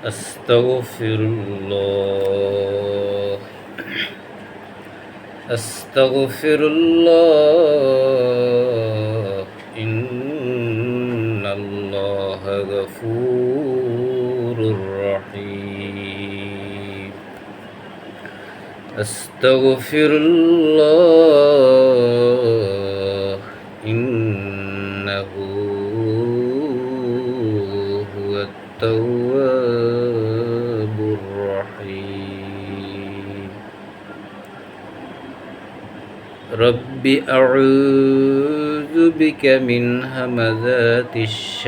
أستغفر الله أستغفر الله إن الله غفور رحيم أستغفر الله إنه هو التواب الرحيم رب أعوذ بك من همزات الشياطين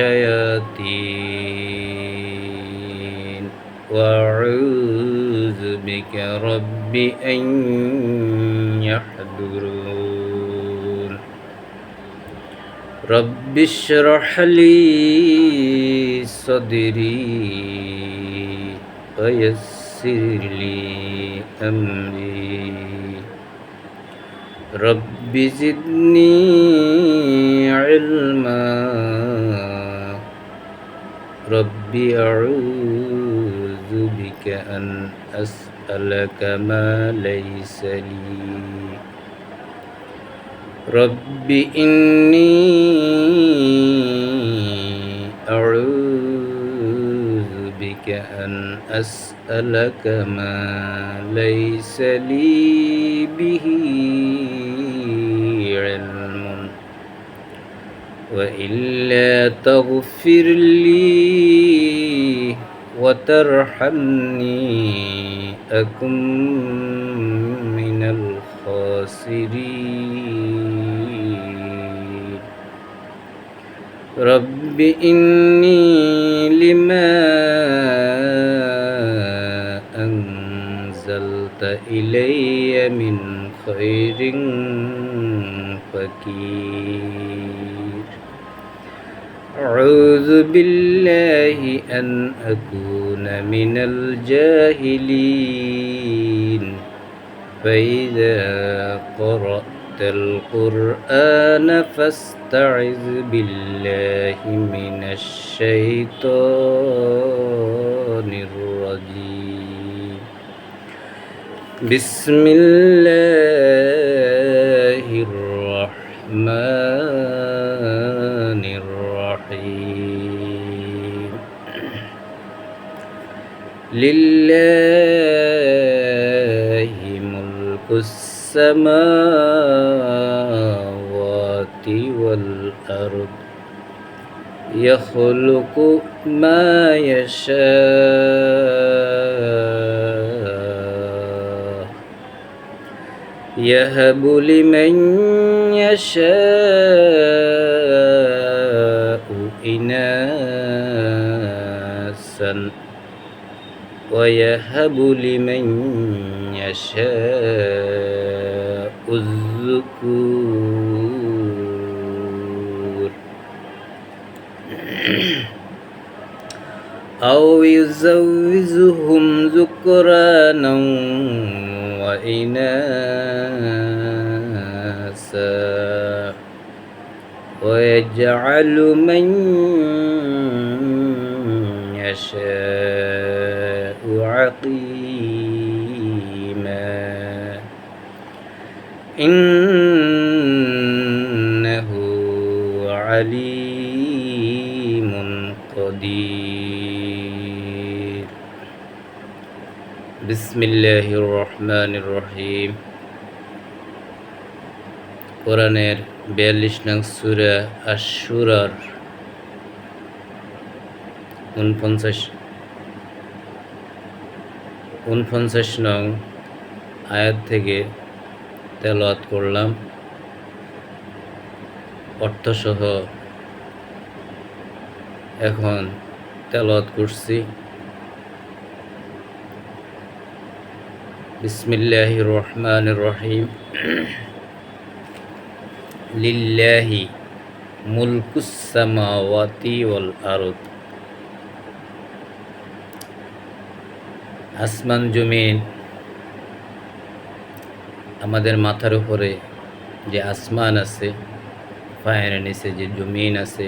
وأعوذ بك رب أن يحضرون رب اشرح لي صدري ويسر لي أمري رب زدني علما رب أعوذ بك أن أسألك ما ليس لي رب إني أعوذ بك أن أسألك ما ليس لي به علم وإلا تغفر لي وترحمني أكن من الخاسرين رب إني لما أنزلت إلي من خير فقير أعوذ بالله أن أكون من الجاهلين فإذا قرأت القرآن فاستعذ بالله من الشيطان الرجيم بسم الله الرحمن الرحيم لله ملك السماوات والأرض يخلق ما يشاء يهب لمن يشاء إناثا ويهب لمن يشاء الذكور أو يزوجهم ذكرانا وإناثا ويجعل من يشاء عقيما إنه عليم قدير بسم الله الرحمن الرحيم কোরআনের 42 নং সূরা আশ-শূরার 49 নং আয়াত থেকে তেলাওয়াত করলাম অর্থসহ এখন তেলাওয়াত করছি বিসমিল্লাহির রহমানির রহিম লিল্লাহি মুলকুস সামাওয়াতি ওয়াল আরদ আসমান জমিন আমাদের মাথার উপরে যে আসমান আছে, পায়ের নিচে যে জমিন আছে,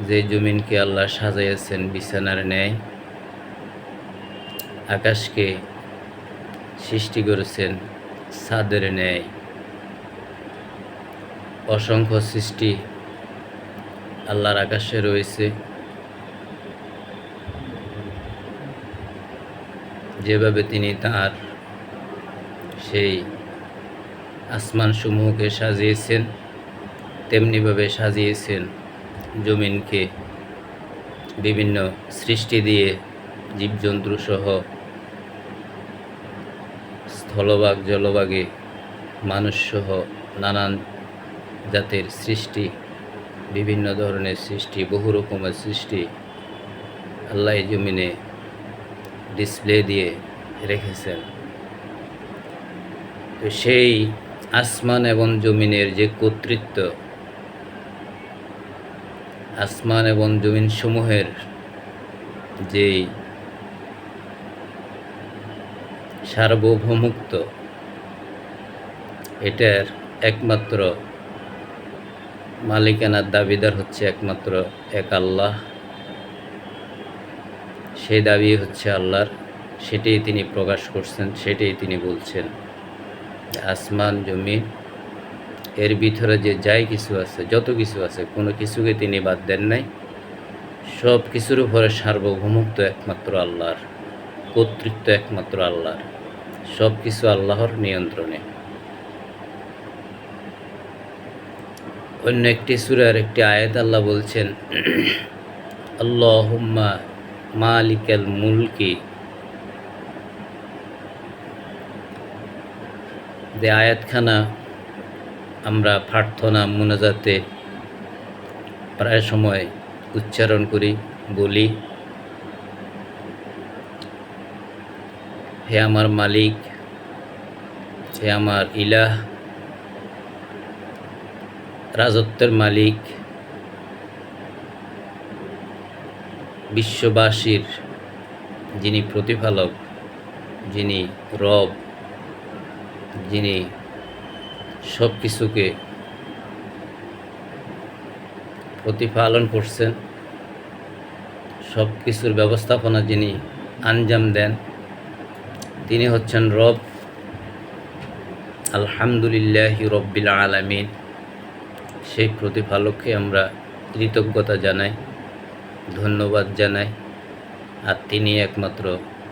যে জমিনকে আল্লাহ সাজাইয়াছেন বিছানার ন্যায়, আকাশকে সৃষ্টি করেছেন ছাদের ন্যায়, অসংখ্য সৃষ্টি আল্লাহর আকাশে রয়েছে। যেভাবে তিনি তাঁর সেই আসমানসমূহকে সাজিয়েছেন, তেমনিভাবে সাজিয়েছেন জমিনকে বিভিন্ন সৃষ্টি দিয়ে, জীবজন্তু সহ স্থলভাগ জলভাগে মানুষসহ নানান জাতের সৃষ্টি, বিভিন্ন ধরনের সৃষ্টি, বহু রকমের সৃষ্টি আল্লাহ এই জমিনে ডিসপ্লে দিয়ে রেখেছেন। তো সেই আসমান এবং জমিনের যে কর্তৃত্ব, আসমান এবং জমিন সমূহের যেই সার্বভৌমত্ব, এটার একমাত্র মালিকানার দাবিদার হচ্ছে একমাত্র এক আল্লাহ। সেই দাবি হচ্ছে আল্লাহর, সেটাই তিনি প্রকাশ করছেন, সেটাই তিনি বলছেন। আসমান জমিন এর ভিতরে যে যাই কিছু আছে, যত কিছু আছে, কোনো কিছুকে তিনি বাদ দেন নাই। সব কিছুর উপরে সার্বভৌমত্ব একমাত্র আল্লাহর, কর্তৃত্ব একমাত্র আল্লাহর, সব কিছু আল্লাহর নিয়ন্ত্রণে। অন্য একটি সূরার একটি আয়াত আল্লাহ বলছেন, আল্লাহুম্মা মালিকাল মুলকি। যে আয়াতখানা আমরা প্রার্থনা মুনাজাতে প্রায় সময় উচ্চারণ করি, বলি, হে আমার মালিক, হে আমার ইলাহ, রাজত্বের মালিক, বিশ্ববাসীর যিনি প্রতিপালক, যিনি রব, যিনি সব কিছুকে প্রতিপালন করছেন, সব কিছুর ব্যবস্থাপনা যিনি আঞ্জাম দেন, তিনি হচ্ছেন রব। আলহামদুলিল্লাহি রব্বিল আলামিন। সেই প্রতিপালককে আমরা কৃতজ্ঞতা জানাই, ধন্যবাদ জানাই। আর তিনি একমাত্র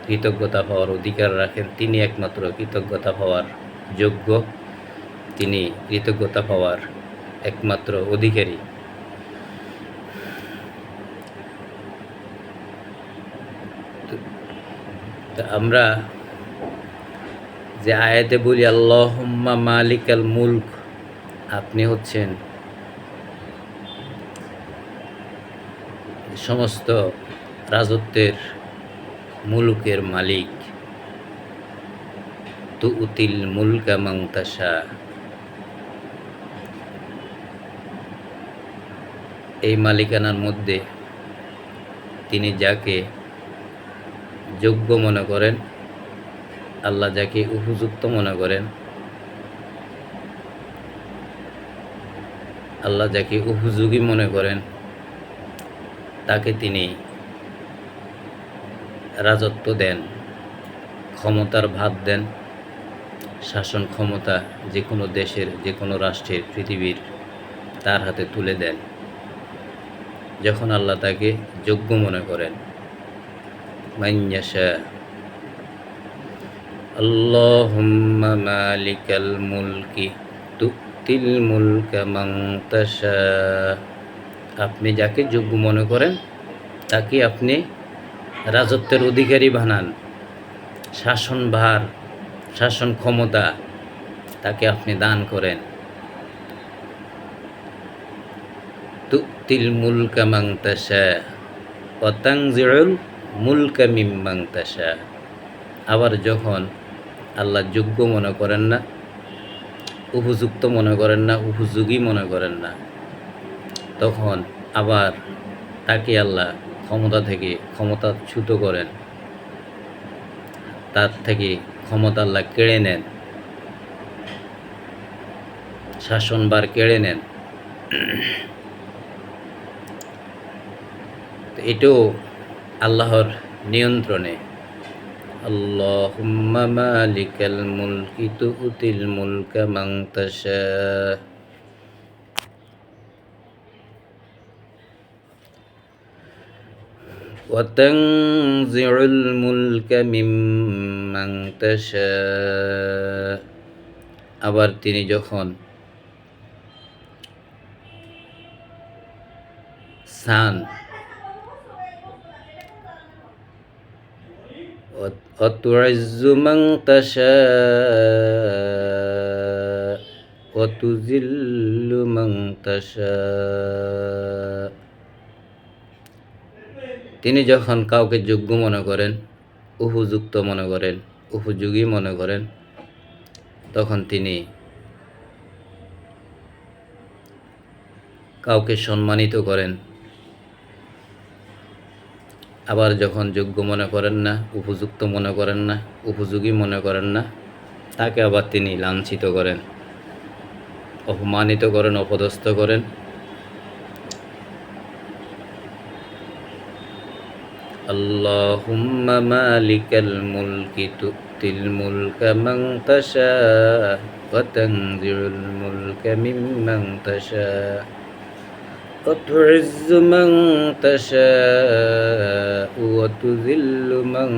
কৃতজ্ঞতা পাওয়ার অধিকার রাখেন, তিনি একমাত্র কৃতজ্ঞতা পাওয়ার যোগ্য, তিনি কৃতজ্ঞতা পাওয়ার একমাত্র অধিকারী। আমরা যে আয়াতে বলি আল্লাহুম্মা মালিকাল মুলক, আপনি হচ্ছেন সমস্ত রাজত্বের, মুলুকের মালিক। তুতিল মুলকা মান তাশা, এই মালিকানার মধ্যে তিনি যাকে যোগ্য মনে করেন, আল্লাহ যাকে উপযুক্ত মনে করেন, আল্লাহ যাকে উপযোগী মনে করেন, তাকে তিনি রাজত্ব দেন, ক্ষমতার ভাত দেন, শাসন ক্ষমতা যে কোনো দেশের, যে কোনো রাষ্ট্রের, পৃথিবীর তার হাতে তুলে দেন যখন আল্লাহ তাকে যোগ্য মনে করেন। মাইয়াশা আল্লাহুম্মা মালিকাল মুলকি তুতিল মুলকা মান তাশা, আপনি যাকে যোগ্য মনে করেন তাকে আপনি রাজত্বের অধিকারী বানান, শাসনভার, শাসন ক্ষমতা তাকে আপনি দান করেন। তুতিল মুলকা মান তাশা ওয়া তানজিউল মুলকা মিম্মান তাশা, আবার যখন আল্লাহ যোগ্য মনে করেন না, উপযুক্ত মনে করেন না, উপযোগী মনে করেন না, তখন আবার তাকে আল্লাহ ক্ষমতা থেকে ক্ষমতাচ্যুত করেন, তার থেকে ক্ষমতা আল্লাহ কেড়ে নেন, শাসনভার কেড়ে নেন। তো এটাও আল্লাহর নিয়ন্ত্রণে। আল্লাহুম্মা মালিকাল মুলকি তুতিল মুলকা মান তাশা ওয়া তানজিউল মুলকা মিম্মান তাশা। আবার তিনি যখন চান অতুইজ্জু মান তাশা ওয়া তুযিল্লু মান তাশা। তিনি যখন কাউকে যোগ্য মনে করেন, উপযুক্ত মনে করেন, উপযোগী মনে করেন, তখন তিনি কাউকে সম্মানিত করেন। আবার যখন যোগ্য মনে করেন না, উপযুক্ত মনে করেন না, উপযোগী মনে করেন না, তাকে আবার তিনি লাঞ্ছিত করেন, অপমানিত করেন, অপদস্থ করেন। আল্লাহুম্মা মালিকাল মুলকি তুতিল মুলকা মান তাশা ওয়া তানজিউল মুলকা মিম্মান তাশা ওয়া তুইজ্জু মান তাশা ওয়া তুযিল্লু মান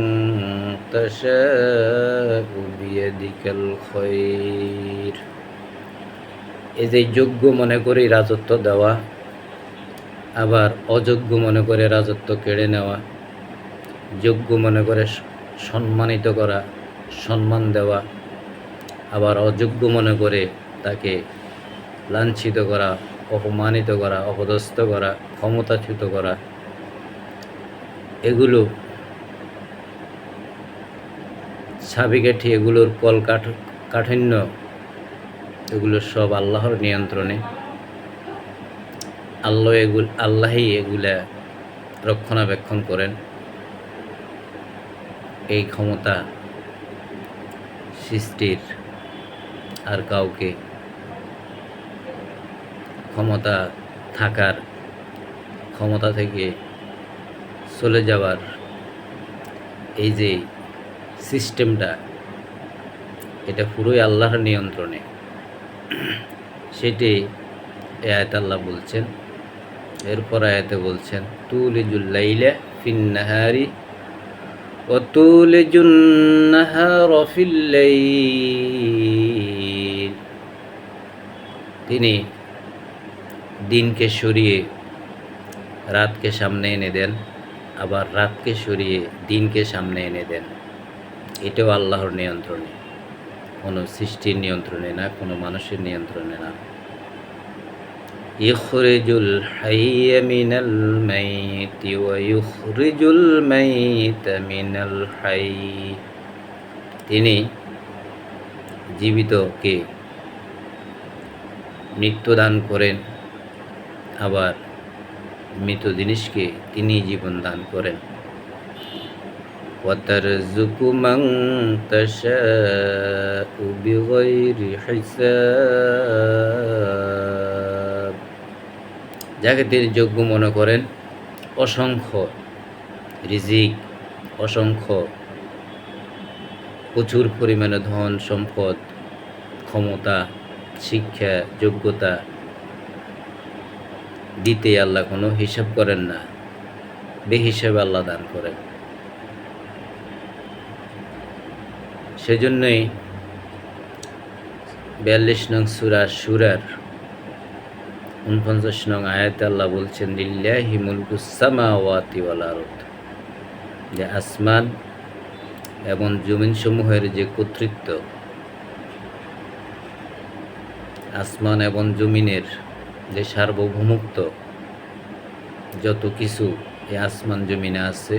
তাশা বিয়াদিকাল খায়র। এই যে যোগ্য মনে করে রাজত্ব দেওয়া, আবার অযোগ্য মনে করে রাজত্ব কেড়ে নেওয়া, যোগ্য মনে করে সম্মানিত করা, সম্মান দেওয়া, আবার অযোগ্য মনে করে তাকে লাঞ্ছিত করা, অপমানিত করা, অপদস্থ করা, ক্ষমতাচ্যুত করা, এগুলো ছাবিকাঠি, এগুলোর কাঠিন্য, এগুলো সব আল্লাহর নিয়ন্ত্রণে। আল্লাহই এগুলা রক্ষণাবেক্ষণ করেন। এই ক্ষমতা সৃষ্টির আর কাউকে ক্ষমতা থাকার, ক্ষমতা থেকে চলে যাওয়ার এই যে সিস্টেমটা, এটা পুরোই আল্লাহর নিয়ন্ত্রণে। সেটি এ আয়াতে আল্লাহ বলছেন। এরপর আয়াতে বলছেন তুলিজুল লাইলা ফিন নাহারি ওয়া তুলিজুন নাহারা ফিল লাইল। তিনি দিনকে সরিয়ে রাতকে সামনে এনে দেন, আবার রাতকে সরিয়ে দিনকে সামনে এনে দেন। এটাও আল্লাহর নিয়ন্ত্রণে, কোনো সৃষ্টির নিয়ন্ত্রণে না, কোনো মানুষের নিয়ন্ত্রণে না। ইখরিজুল হাইয়া মিনাল মাইতি ওয়া ইখরিজুল মাইতা মিনাল হাইয়্যি। তিনি জীবিতকে মৃত্যু দান করেন, আবার মৃত জিনিসকে তিনি জীবন দান করেন। ওয়া তারযুকু মান তাশাউ বিগাইরি হিসাব। যাকে তিনি যোগ্য মনে করেন অসংখ্য রিজিক, অসংখ্য প্রচুর পরিমাণে ধন সম্পদ, ক্ষমতা, শিক্ষা, যোগ্যতা দিতে আল্লাহ কোনো হিসাব করেন না, বেহিসাবে আল্লাহ দান করেন। সেজন্যই 42 নং সূরা সূরার 49 নং আয়াতে আল্লাহ বলছেন লিল্লাহি মুলকুস সামাওয়াতি ওয়াল আরদ, যে আসমান এবং জমিন সমূহের যে কর্তৃত্ব, আসমান এবং জমিনের যে সার্বভৌমত্ব, যত কিছু এই আসমান জমিনে আছে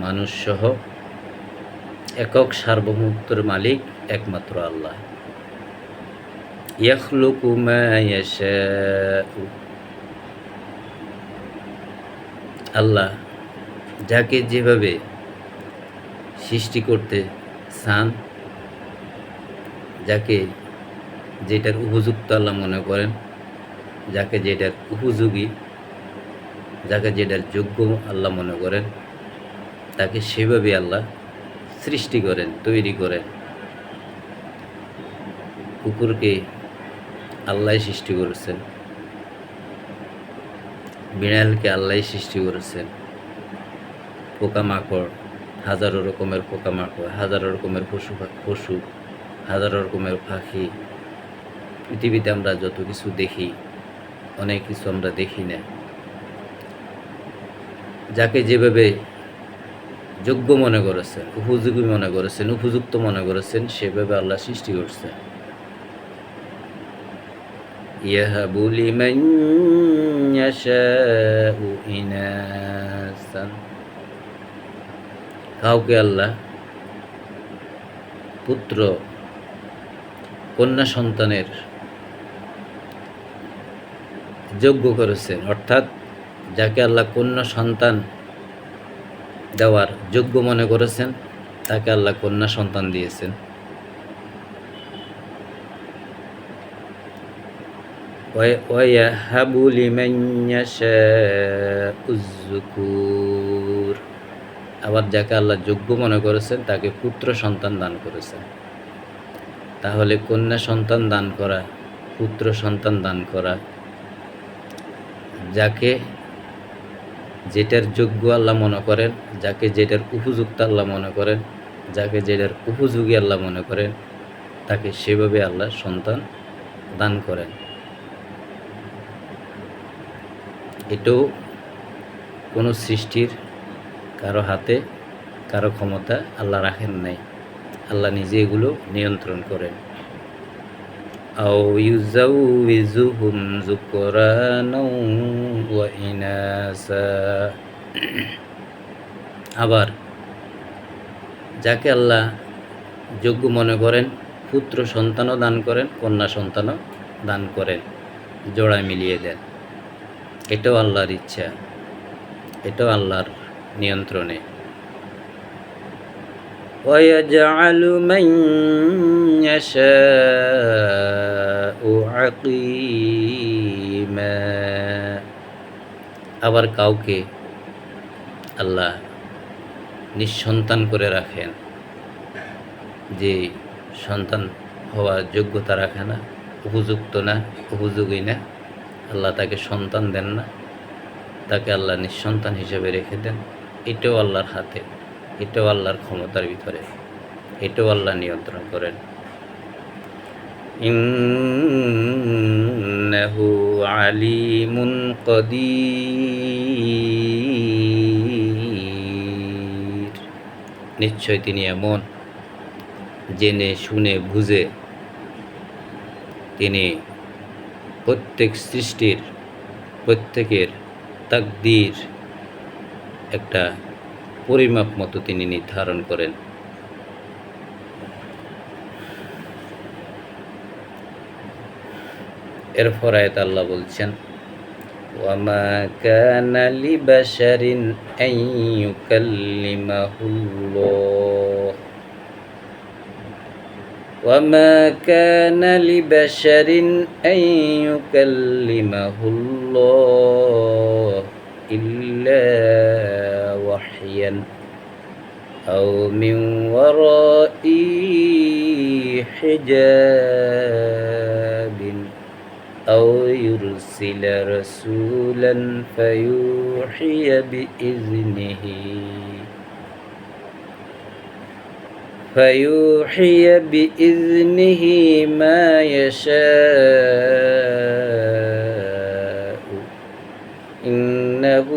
মানুষ সহ, একক সার্বভৌমত্বের মালিক একমাত্র আল্লাহ। ইয়াখলুকু মা ইয়াশাউ, আল্লাহ যাকে যেভাবে সৃষ্টি করতে চান, যাকে যেটার উপযুক্ত আল্লাহ মনে করেন, যাকে যেটার উপযোগী যাকে যেটার যোগ্য আল্লাহ মনে করেন তাকে সেভাবে আল্লাহ সৃষ্টি করেন, তৈরি করেন। কুকুরকে আল্লাহ সৃষ্টি করেছেন, বিড়ালকে আল্লাহ সৃষ্টি করেছেন, পোকামাকড়, হাজারো রকমের পোকামাকড়, হাজারো রকমের পশু, হাজারো রকমের পাখি। পৃথিবীতে আমরা যত কিছু দেখি, অনেক কিছু আমরা দেখি না। যাকে যেভাবে যোগ্য মনে করেছেন, উপযোগী মনে করেছেন, উপযুক্ত মনে করেছেন, সেভাবে আল্লাহ সৃষ্টি করছেন। ইয়াহাবু লিমান ইয়াশাউ ইনাসান, কাউকে আল্লাহ পুত্র কন্যা সন্তানের যোগ্য করেছেন, অর্থাৎ যাকে আল্লাহ কন্যা সন্তান দেওয়ার যোগ্য মনে করেছেন তাকে আল্লাহ কন্যা সন্তান দিয়েছেন। ওয়ায়াহাবু লিমান ইয়াশাউ যুকুর, আবার যাকে আল্লাহ যোগ্য মনে করেছেন তাকে পুত্র সন্তান দান করেছেন। তাহলে কন্যা সন্তান দান করা, পুত্র সন্তান দান করা, যাকে যেটার যোগ্য আল্লাহ মনে করেন, যাকে যেটার উপযুক্ত আল্লাহ মনে করেন, যাকে যেটার উপযোগী আল্লাহ মনে করেন, তাকে সেভাবে আল্লাহ সন্তান দান করেন। এটাও কোনো সৃষ্টির কারো হাতে, কারো ক্ষমতা আল্লাহ রাখেন নাই, আল্লাহ নিজে এগুলো নিয়ন্ত্রণ করেন। আও ইউজাউযুহুম যুকরানাও ওয়া ইনাসা, আবার যাকে আল্লাহ যোগ্য মনে করেন পুত্র সন্তানও দান করেন, কন্যা সন্তানও দান করেন, জোড়ায় মিলিয়ে দেন। এটাও আল্লাহর ইচ্ছা, এটাও আল্লাহর নিয়ন্ত্রণে। وَيَجْعَلُ مَن يَشَاءُ عَقِيمًا, আবার কাউকে আল্লাহ নিঃসন্তান করে রাখেন, যে সন্তান হওয়ার যোগ্যতা রাখে না, উপযুক্ত না, উপযোগী না, আল্লাহ তাকে সন্তান দেন না, তাকে আল্লাহ নিঃসন্তান হিসেবে রেখে দেন। এটাও আল্লাহর হাতে, এটাও আল্লাহর ক্ষমতার ভিতরে, এটাও আল্লাহ নিয়ন্ত্রণ করেন। ইন্নাহু আলিমুন কদির, নিশ্চয় তিনি এমন জেনে শুনে বুঝে তিনি প্রত্যেক সৃষ্টির প্রত্যেকের তাকদীর একটা পরিমাপ মতো তিনি নির্ধারণ করেন। এরপর আয়াত আল্লাহ বলছেন, ওয়ামা কানা লিবাশারিন আন ইউকাল্লিমাহুল্লাহ, وما كان لبشر أن يكلمه الله إلا وحيا أو من وراء حجاب أو يرسل رسولا فيوحي بإذنه ما يشاء إنه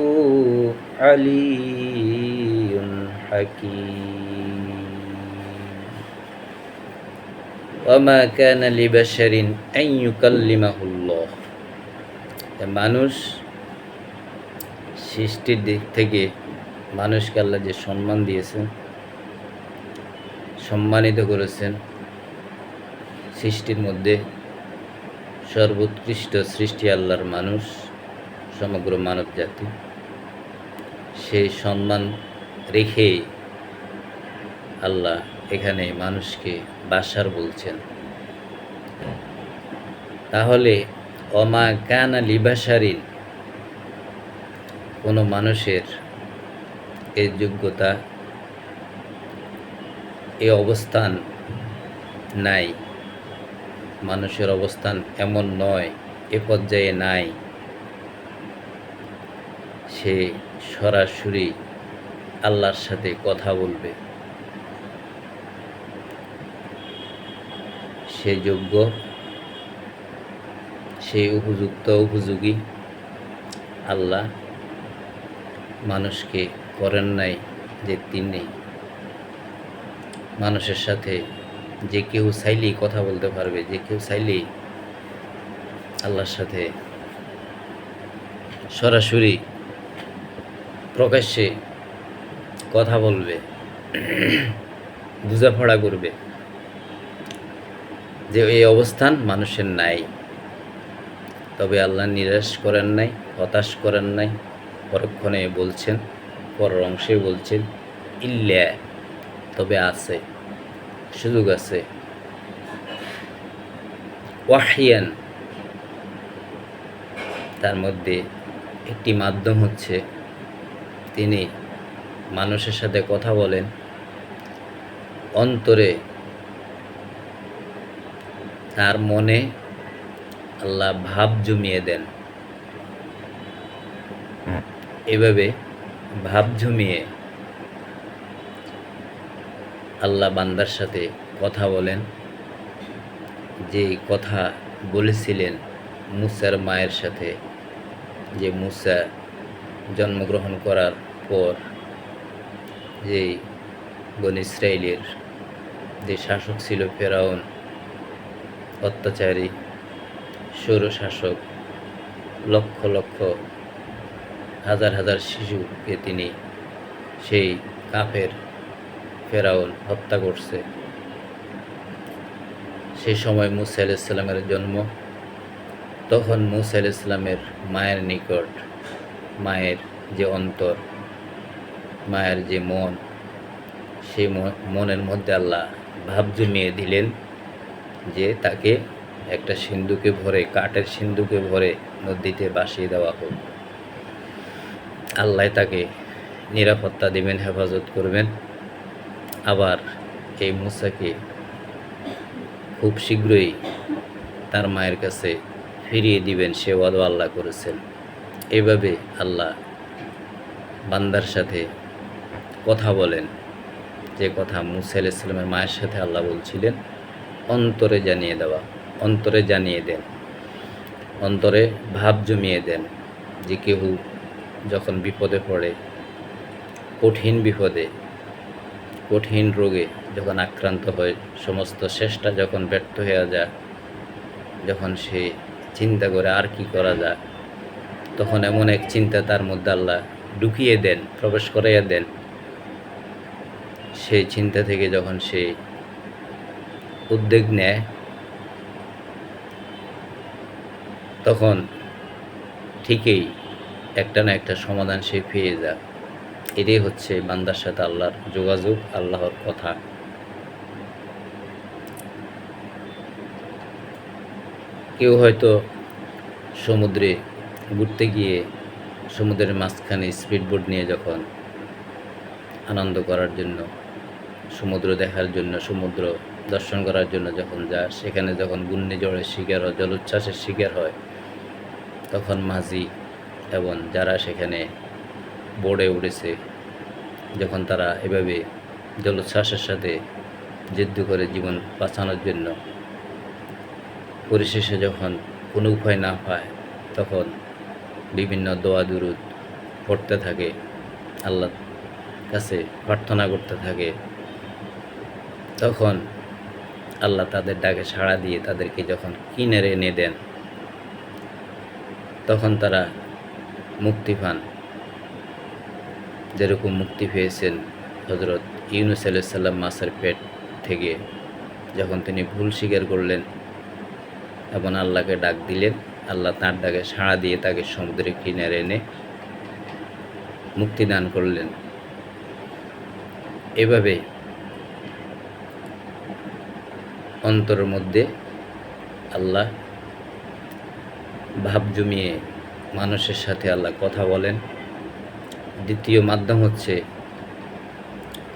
علي حكيم وما كان لبشر أن يكلمه الله, মানুষ সৃষ্টির দিক থেকে মানুষকে আল্লাহ যে সম্মান দিয়েছেন, সম্মানিত করেছেন, সৃষ্টির মধ্যে সর্বোৎকৃষ্ট সৃষ্টি আল্লাহর মানুষ, সমগ্র মানব জাতি, সেই সম্মান রেখে আল্লাহ এখানে মানুষকে বাশার বলছেন। তাহলে ওমা কানা লিবাশারিন, কোনো মানুষের এই যোগ্যতা, এই অবস্থান নাই। মানুষের অবস্থান এমন নয়, এ পর্যায়ে নাই সে সরাসরি আল্লাহর সাথে কথা বলবে। সে যোগ্য, সে উপযুক্ত, উপযোগী। আল্লাহ মানুষকে করেন নাই যে তিনি মানুষের সাথে যে কেউ চাইলেই কথা বলতে পারবে, যে কেউ চাইলেই আল্লাহর সাথে সরাসরি প্রকাশ্যে কথা বলবে, বোঝাপড়া করবে, যে এই অবস্থান মানুষের নাই। তবে আল্লাহ নিরাশ করেন নাই, হতাশ করেন নাই। পরক্ষণে বলছেন, পরের অংশে বলছেন ইল্লা, তবে আছে, সুযোগ আছে। ওয়াহিয়ান, তার মধ্যে একটি মাধ্যম হচ্ছে তিনি মানুষের সাথে কথা বলেন, অন্তরে তার মনে আল্লাহ ভাব জমিয়ে দেন। এভাবে ভাব জমিয়ে আল্লাহ বান্দার সাথে কথা বলেন। যে কথা বলেছিলেন মুসার মায়ের সাথে, যে মুসা জন্মগ্রহণ করার পর যে বনী ইসরাইলের যে শাসক ছিল ফেরাউন, অত্যাচারী স্বৈরশাসক, লক্ষ লক্ষ হাজার হাজার শিশুকে তিনি সেই কাফের ফেরাউন হত্যা করছে। সেই সময় মুসা আলাইহিস সালামের জন্ম। তখন মুসা আলাইহিস সালামের মায়ের নিকট, মায়ের যে অন্তর, মায়ের যে মন, সেই মনের মধ্যে আল্লাহ ভাব জমিয়ে দিলেন যে তাকে একটা সিন্ধুকে ভরে, কাঠের সিন্ধুকে ভরে নদীতে ভাসিয়ে দেওয়া হোক। আল্লাহ তাকে নিরাপত্তা দেবেন, হেফাজত করবেন। আবার এই মুসাকে খুব শীঘ্রই তার মায়ের কাছে ফিরিয়ে দিবেন, সে ওয়াদা আল্লাহ করেছেন। এইভাবে আল্লাহ বান্দার সাথে কথা বলেন, যে কথা মুসা আলাইহিস সালামের মায়ের সাথে আল্লাহ বলছিলেন অন্তরে জানিয়ে দেওয়া, অন্তরে জানিয়ে দেন, অন্তরে ভাব জমিয়ে দেন। যে কেউ যখন বিপদে পড়ে, কঠিন বিপদে, কঠিন রোগে যখন আক্রান্ত হয়, সমস্ত চেষ্টা যখন ব্যর্থ হয়ে যায়, যখন সে চিন্তা করে আর কি করা যায়, তখন এমন এক চিন্তা তার মধ্যে আল্লাহ ঢুকিয়ে দেন, প্রবেশ করাইয়া দেন। সেই চিন্তা থেকে যখন সে উদ্যোগ নেয়, তখন ঠিকই একটা না একটা সমাধান সে পেয়ে যায়। এটাই হচ্ছে বান্দার সাথে আল্লাহর যোগাযোগ, আল্লাহর কথা। কেউ হয়তো সমুদ্রে ঘুরতে গিয়ে সমুদ্রের মাঝখানে স্পিডবোট নিয়ে যখন আনন্দ করার জন্য, সমুদ্র দেখার জন্য, সমুদ্র দর্শন করার জন্য যখন যায়, সেখানে যখন ঘূর্ণিঝড়ের শিকার হয়, জলোচ্ছ্বাসের শিকার হয়, তখন মাঝি এবং যারা সেখানে বোর্ডে উঠেছে, যখন তারা এভাবে জলোচ্ছ্বাসের সাথে যুদ্ধ করে জীবন বাঁচানোর জন্য পরিশেষে যখন কোনো উপায় না পায়, তখন বিভিন্ন দোয়া দুরুদ পড়তে থাকে, আল্লাহর কাছে প্রার্থনা করতে থাকে। তখন আল্লাহ তাদের ডাকে সাড়া দিয়ে তাদেরকে যখন কিনারে এনে দেন, তখন তারা মুক্তি পান। যেরকম মুক্তি পেয়েছেন হযরত ইউনূস আলাইহিস সালাম মাছের পেট থেকে, যখন তিনি ভুল স্বীকার করলেন এবং আল্লাহকে ডাক দিলেন, আল্লাহ তাঁর ডাকে সাড়া দিয়ে তাকে সমুদ্রের কিনারে এনে মুক্তি দান করলেন। এভাবে অন্তরের মধ্যে আল্লাহ ভাব জমিয়ে মানুষের সাথে আল্লাহ কথা বলেন, দ্বিতীয় মাধ্যম হচ্ছে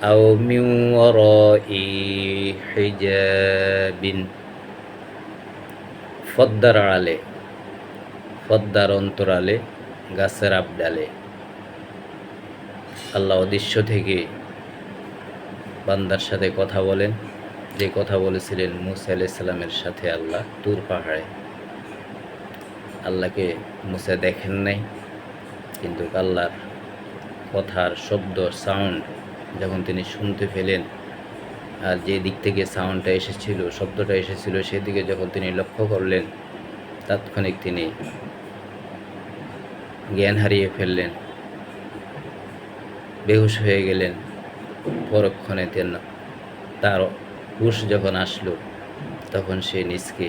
আও মিন ওয়ারাই হিজাবিন, পর্দার আড়ালে, পর্দার অন্তরালে, গাছের আবডালে আল্লাহ অদৃশ্য থেকে বান্দার সাথে কথা বলেন, যে কথা বলেছিলেন মুসা আলাইহিস সালামের সাথে আল্লাহ তুর পাহাড়ে। আল্লাহকে মুসা দেখেন নাই, কিন্তু আল্লাহর কথার শব্দ, সাউন্ড যখন তিনি শুনতে পেলেন, আর যে দিক থেকে সাউন্ডটা এসেছিল, শব্দটা এসেছিল, সেদিকে যখন তিনি লক্ষ্য করলেন, তাৎক্ষণিক তিনি জ্ঞান হারিয়ে ফেললেন, বেহুশ হয়ে গেলেন। পরক্ষণে তার হুশ যখন আসলো, তখন সে নিজকে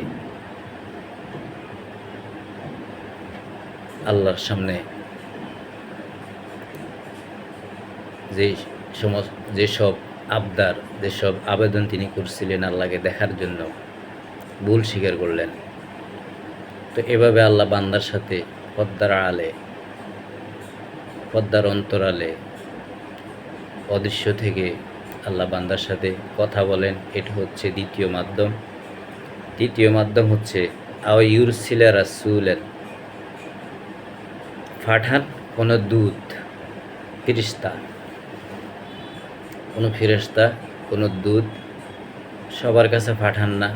আল্লাহর সামনে যেসব আবদার, যেসব আবেদন তিনি করছিলেন আল্লাহকে দেখার জন্য, ভুল স্বীকার করলেন। তো এভাবে আল্লাহ বান্দার সাথে পর্দার আড়ালে, পর্দার অন্তরালে, অদৃশ্য থেকে আল্লাহ বান্দার সাথে কথা বলেন। এটা হচ্ছে দ্বিতীয় মাধ্যম। তৃতীয় মাধ্যম হচ্ছে আও ইউরসিলা রাসূলান, পাঠান কোনো দূত, ফেরেশতা, কোনো ফেরেশতা, কোনো দূত সবার কাছে পাঠান না।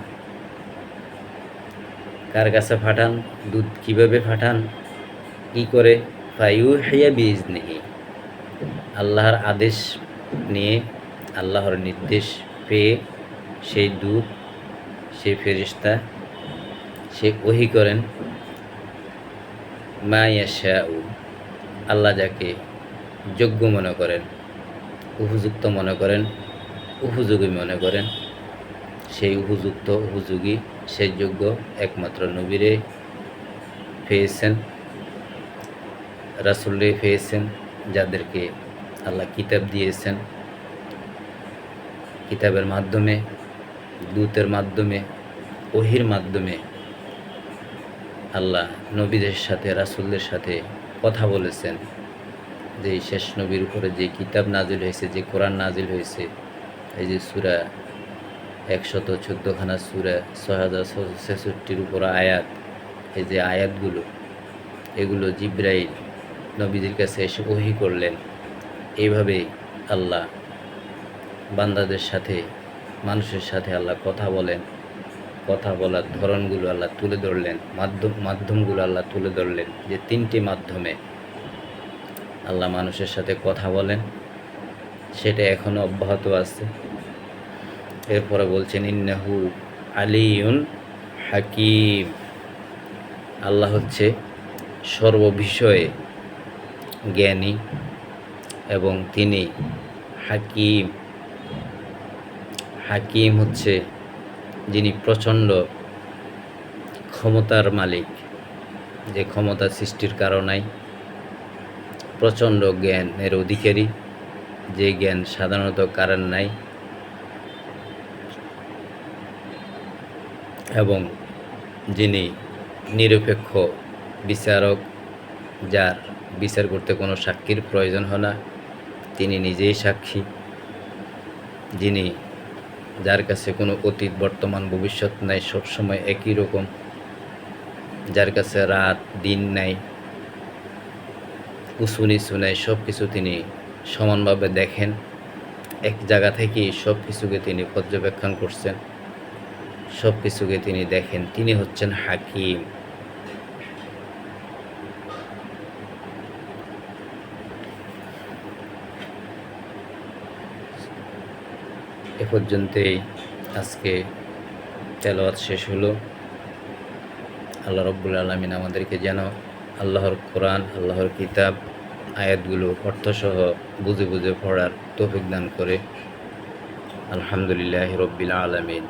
কার কাছে পাঠান? দূত কিভাবে পাঠান, কি করে? ফায়ুহিয়া বিইজনিহি, আল্লাহর আদেশ নিয়ে, আল্লাহর নির্দেশ পেয়ে সেই দূত, সেই ফেরেশতা, সে ওহী করেন মা ইয়াশাউ, আল্লাহ যাকে যোগ্য মনে করেন, উপযুক্ত মনে করেন, উপযোগী মনে করেন, সেই উপযুক্ত, উপযোগী, সেই যোগ্য একমাত্র নবীরে পেয়েছেন, রাসূলরে পেয়েছেন, যাদেরকে আল্লাহ কিতাব দিয়েছেন। কিতাবের মাধ্যমে, দূতের মাধ্যমে, ওহীর মাধ্যমে আল্লাহ নবীদের সাথে, রাসূলদের সাথে কথা বলেছেন। যে শেষ নবীর উপরে যে কিতাব নাজিল হয়েছে, যে কোরআন নাজিল হয়েছে, এই যে সূরা 114খানা সূরা, 6066-র উপর আয়াত, এই যে আয়াতগুলো, এগুলো জিবরাইল নবীদের কাছে এসে ওহী করলেন। এইভাবে আল্লাহ বান্দাদের সাথে, মানুষের সাথে আল্লাহ কথা বলেন। কথা বলার ধরনগুলো আল্লাহ তুলে ধরলেন, মাধ্যমগুলো আল্লাহ তুলে ধরলেন, যে তিনটি মাধ্যমে আল্লাহ মানুষের সাথে কথা বলেন, সেটা এখনও অব্যাহত আছে। এরপরে বলছেন ইন্নাহু আলিয়ুন হাকিম, আল্লাহ হচ্ছে সর্ববিষয়ে জ্ঞানী এবং তিনি হাকিম। হাকিম হচ্ছে যিনি প্রচণ্ড ক্ষমতার মালিক, যে ক্ষমতা সৃষ্টির কারণে প্রচণ্ড জ্ঞানের অধিকারী, যে জ্ঞান সাধারণত কারণ নাই, এবং যিনি নিরপেক্ষ বিচারক, যার বিচার করতে কোনো সাক্ষীর প্রয়োজন হয় না, তিনি নিজেই সাক্ষী, যিনি, যার কাছে কোনো অতীত, বর্তমান, ভবিষ্যৎ নাই, সবসময় একই রকম, যার কাছে রাত দিন নাই, উঁচু নিচু নাই, সব কিছু তিনি সমানভাবে দেখেন। এক জায়গা থেকেই সব কিছুকে তিনি পর্যবেক্ষণ করছেন, সব কিছুকে তিনি দেখেন। তিনি হচ্ছেন হাকিম। এ পর্যন্তই আজকে তেলাওয়াত শেষ হলো। আল্লাহ রব্বুল আলামিন আমাদেরকে যেন আল্লাহর কোরআন, আল্লাহর কিতাব, আয়াতগুলো অর্থসহ বুঝে বুঝে পড়ার তৌফিক দান করে। আলহামদুলিল্লাহি রব্বিল আলামিন।